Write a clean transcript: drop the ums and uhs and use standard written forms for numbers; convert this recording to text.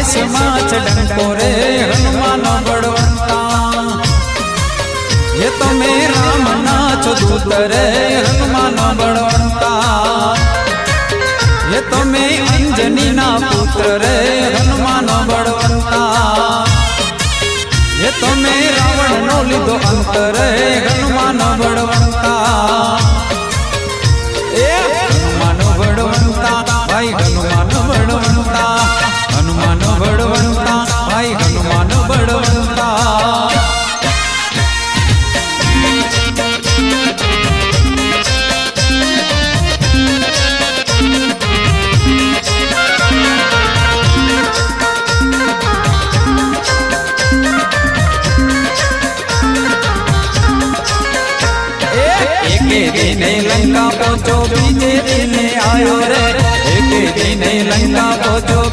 देश माच डंको रे हनुमान बड़वंता। ये तो मैं राम नाच दूत रे हनुमान बड़वंता। ये तो मैं अंजनी ना पुत्र रे हनुमान बड़वंता। ये तो मैं रावण नो लीधो अंत रे हनुमान बड़वंता। ए हनुमान बड़वंता भाई हनुमान बड़वंता। हनुमान बड़वंता भाई हनुमान बड़वंता। एक दिन लंका पहुंचो बीजे दिन आयो रे। एक दिन लंका पहुंचो।